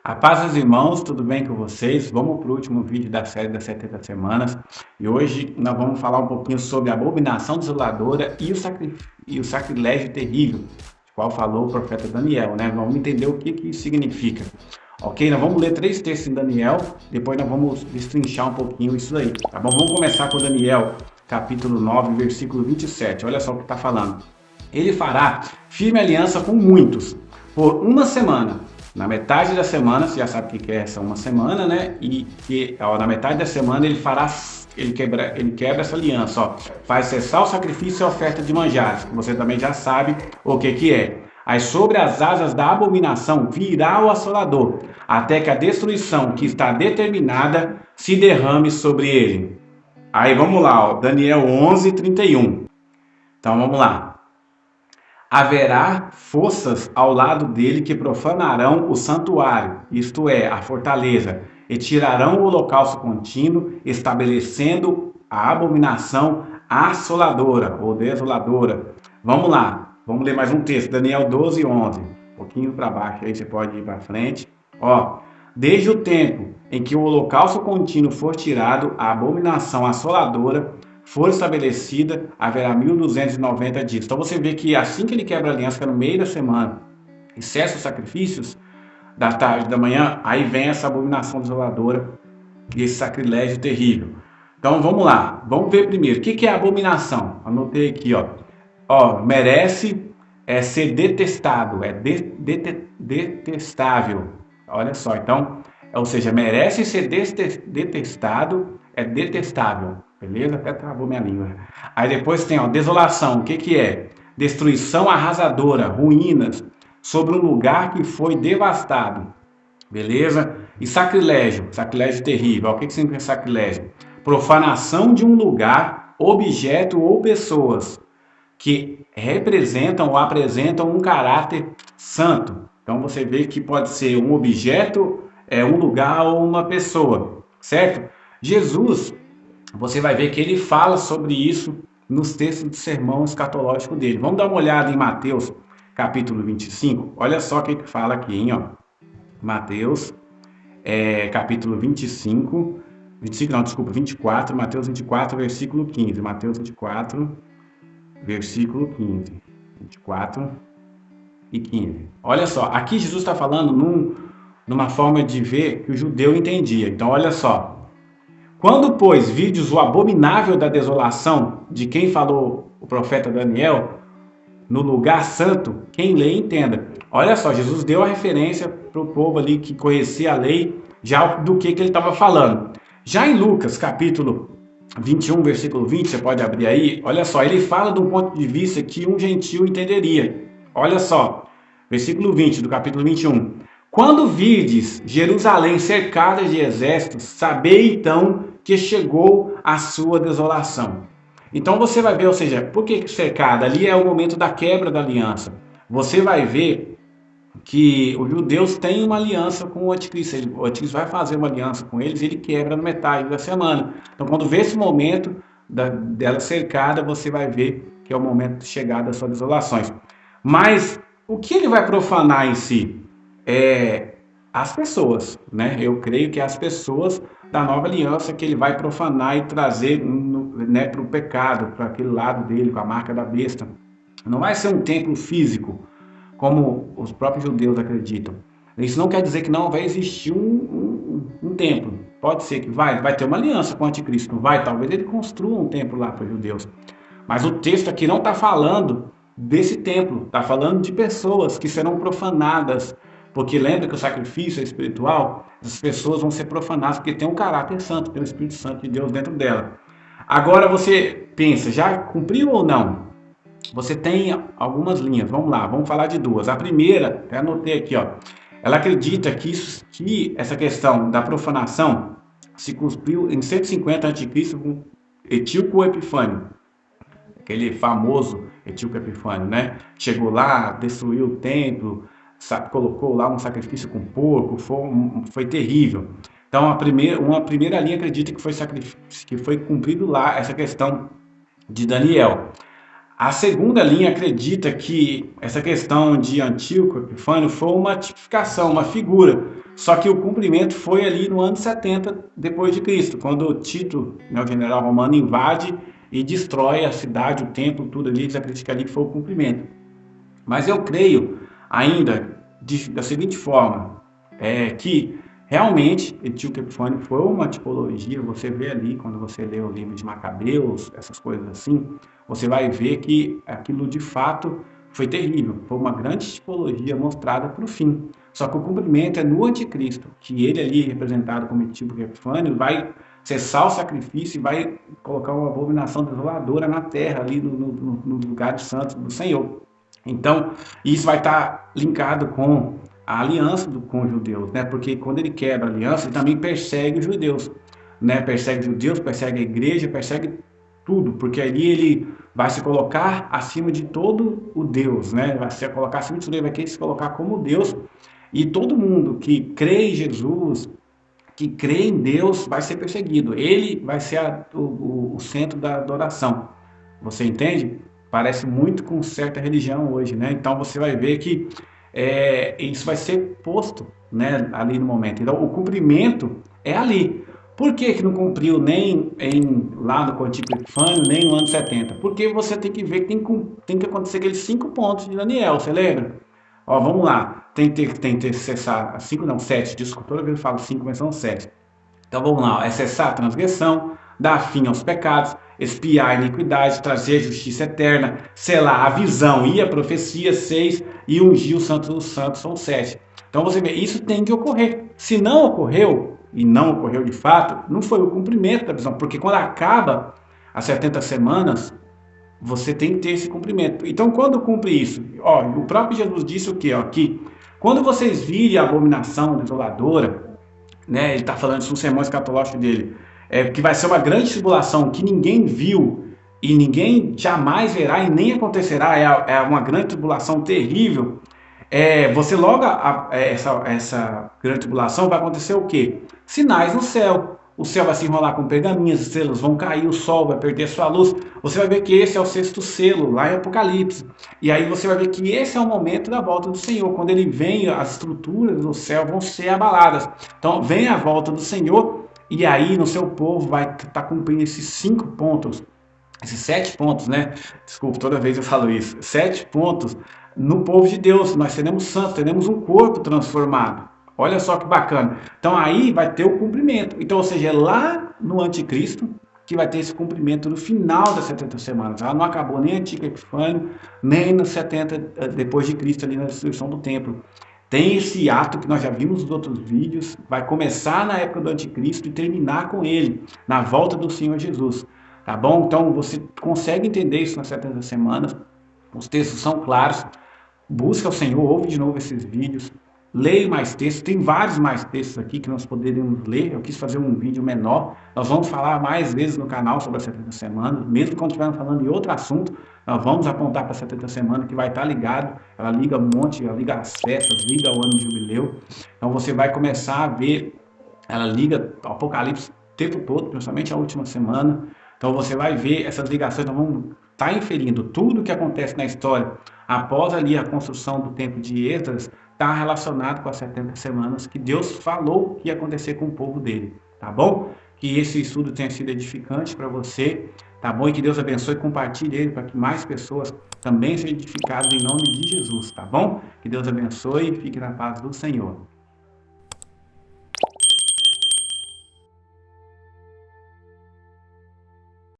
A paz dos irmãos, tudo bem com vocês? Vamos para o último vídeo da série das 70 semanas e hoje nós vamos falar um pouquinho sobre a abominação desoladora e o sacrilégio terrível, de qual falou o profeta Daniel, né? Vamos entender o que isso significa. Ok? Nós vamos ler 3 textos em Daniel, depois nós vamos destrinchar um pouquinho isso aí, tá bom? Vamos começar com Daniel, capítulo 9, versículo 27. Olha só o que está falando. Ele fará firme aliança com muitos por uma semana. Na metade da semana, você já sabe o que é essa uma semana, né? Na metade da semana ele quebra essa aliança, ó. Faz cessar o sacrifício e a oferta de manjares, que você também já sabe o que é. Aí sobre as asas da abominação virá o assolador, até que a destruição que está determinada se derrame sobre ele. Aí vamos lá, ó, Daniel 11:31. Então vamos lá. Haverá forças ao lado dele que profanarão o santuário, isto é, a fortaleza, e tirarão o holocausto contínuo, estabelecendo a abominação assoladora ou desoladora. Vamos lá, vamos ler mais um texto, Daniel 12:11. Um pouquinho para baixo, aí você pode ir para frente. Ó, desde o tempo em que o holocausto contínuo for tirado, a abominação assoladora for estabelecida, haverá 1290 dias. Então você vê que assim que ele quebra a aliança, que é no meio da semana, e cessa os sacrifícios da tarde, da manhã, aí vem essa abominação desoladora e esse sacrilégio terrível. Então vamos lá, vamos ver primeiro, o que é abominação? Anotei aqui, ó, merece ser detestado, detestável. Olha só, então, ou seja, merece ser detestado, é detestável. Beleza? Até travou minha língua. Aí depois tem, ó, desolação. O que é? Destruição arrasadora, ruínas, sobre um lugar que foi devastado. Beleza? E sacrilégio, sacrilégio terrível. O que significa sacrilégio? Profanação de um lugar, objeto ou pessoas que representam ou apresentam um caráter santo. Então você vê que pode ser um objeto, um lugar ou uma pessoa, certo? Jesus, você vai ver que ele fala sobre isso nos textos do sermão escatológico dele. Vamos dar uma olhada em Mateus, capítulo 25. Olha só o que fala aqui, hein, ó. Mateus, capítulo 24, Mateus 24, versículo 15. Mateus 24, versículo 15. 24 e 15. Olha só, aqui Jesus está falando numa forma de ver que o judeu entendia. Então, olha só. Quando, pois, vides o abominável da desolação, de quem falou o profeta Daniel, no lugar santo, quem lê entenda. Olha só, Jesus deu a referência para o povo ali que conhecia a lei, já do que ele estava falando. Já em Lucas, capítulo 21, versículo 20, você pode abrir aí, olha só, ele fala de um ponto de vista que um gentil entenderia. Olha só, versículo 20 do capítulo 21. Quando virdes Jerusalém cercada de exércitos, sabei então que chegou a sua desolação. Então você vai ver, ou seja, por que cercada? Ali é o momento da quebra da aliança. Você vai ver que os judeus têm uma aliança com o anticristo. O anticristo vai fazer uma aliança com eles e ele quebra na metade da semana. Então quando vê esse momento dela cercada, você vai ver que é o momento de chegada das suas desolações. Mas o que ele vai profanar em si? As pessoas, né? Eu creio que as pessoas da nova aliança que ele vai profanar e trazer, né, para o pecado, para aquele lado dele, com a marca da besta. Não vai ser um templo físico, como os próprios judeus acreditam. Isso não quer dizer que não vai existir um templo. Pode ser que vai ter uma aliança com o anticristo, vai, talvez ele construa um templo lá para os judeus. Mas o texto aqui não está falando desse templo, está falando de pessoas que serão profanadas, porque lembra que o sacrifício é espiritual, as pessoas vão ser profanadas porque tem um caráter santo, tem o Espírito Santo de Deus dentro dela. Agora você pensa, já cumpriu ou não? Você tem algumas linhas, vamos lá, vamos falar de duas. A primeira, até anotei aqui, ó, ela acredita que essa questão da profanação se cumpriu em 150 a.C. com Etíoco Epifânio, aquele famoso Etíoco Epifânio, né? Chegou lá, destruiu o templo, colocou lá um sacrifício com porco, foi terrível. Então, uma primeira linha acredita que foi cumprido lá essa questão de Daniel. A segunda linha acredita que essa questão de Antíoco Epifânio foi uma tipificação, uma figura, só que o cumprimento foi ali no ano 70 depois de Cristo, quando Tito, né, o general romano, invade e destrói a cidade, o templo, tudo ali, eles acreditam que ali foi o cumprimento. Mas eu creio ainda da seguinte forma, que realmente Etíoco Epifânio foi uma tipologia, você vê ali, quando você lê o livro de Macabeus, essas coisas assim, você vai ver que aquilo de fato foi terrível, foi uma grande tipologia mostrada para o fim. Só que o cumprimento é no anticristo, que ele ali, representado como Etíoco Epifânio, vai cessar o sacrifício e vai colocar uma abominação desoladora na terra, ali no lugar de santos do Senhor. Então, isso vai estar linkado com a aliança com os judeus, né? Porque quando ele quebra a aliança, ele também persegue os judeus, né? Persegue os judeus, persegue a igreja, persegue tudo, porque ali ele vai se colocar acima de todo o Deus, né? Vai se colocar acima de tudo, ele vai querer se colocar como Deus, e todo mundo que crê em Jesus, que crê em Deus, vai ser perseguido. Ele vai ser o centro da adoração. Você entende? Parece muito com certa religião hoje, né? Então você vai ver que isso vai ser posto, né, ali no momento. Então o cumprimento é ali. Por que não cumpriu nem lá no Antigo Epifânio, nem no ano 70? Porque você tem que ver que tem que acontecer aqueles 5 pontos de Daniel, você lembra? Ó, vamos lá. Tem que cessar, 5 não, 7, desculpa, toda vez eu falo 5, mas são 7. Então vamos lá, é cessar a transgressão, dar fim aos pecados, expiar a iniquidade, trazer a justiça eterna, selar a visão e a profecia, 6, e ungir o santo dos santos, são 7. Então você vê, isso tem que ocorrer. Se não ocorreu, e não ocorreu de fato, não foi o cumprimento da visão, porque quando acaba as 70 semanas, você tem que ter esse cumprimento. Então, quando cumpre isso, ó, o próprio Jesus disse o quê? Ó, que quando vocês virem a abominação desoladora, né, ele está falando isso no sermão escatológico dele, que vai ser uma grande tribulação que ninguém viu e ninguém jamais verá e nem acontecerá, é uma grande tribulação terrível. Você logo essa grande tribulação vai acontecer o quê? Sinais no céu. O céu vai se enrolar com pergaminhos, as estrelas vão cair, o sol vai perder sua luz. Você vai ver que esse é o sexto selo, lá em Apocalipse. E aí você vai ver que esse é o momento da volta do Senhor. Quando ele vem, as estruturas do céu vão ser abaladas. Então vem a volta do Senhor e aí no seu povo vai estar cumprindo esses 5 pontos. Esses 7 pontos, né? Desculpa, toda vez eu falo isso. 7 pontos no povo de Deus. Nós seremos santos, teremos um corpo transformado. Olha só que bacana. Então aí vai ter o cumprimento. Então, ou seja, é lá no anticristo que vai ter esse cumprimento no final das 70 semanas. Ela não acabou nem Antigo Epifânio, nem nos 70 depois de Cristo, ali na destruição do templo. Tem esse ato que nós já vimos nos outros vídeos, vai começar na época do anticristo e terminar com ele, na volta do Senhor Jesus. Tá bom? Então você consegue entender isso nas 70 semanas. Os textos são claros. Busca o Senhor, ouve de novo esses vídeos. Leia mais textos. Tem vários mais textos aqui que nós poderíamos ler. Eu quis fazer um vídeo menor. Nós vamos falar mais vezes no canal sobre as 70 semanas. Mesmo quando estivermos falando de outro assunto, nós vamos apontar para as 70 semanas, que vai estar ligado. Ela liga um monte, ela liga as festas, liga o ano de jubileu. Então você vai começar a ver, ela liga o Apocalipse o tempo todo, principalmente a última semana. Então você vai ver essas ligações, nós vamos estar inferindo tudo o que acontece na história após ali a construção do templo de Esdras, está relacionado com as 70 semanas que Deus falou que ia acontecer com o povo dele, tá bom? Que esse estudo tenha sido edificante para você, tá bom? E que Deus abençoe e compartilhe ele para que mais pessoas também sejam edificadas em nome de Jesus, tá bom? Que Deus abençoe e fique na paz do Senhor.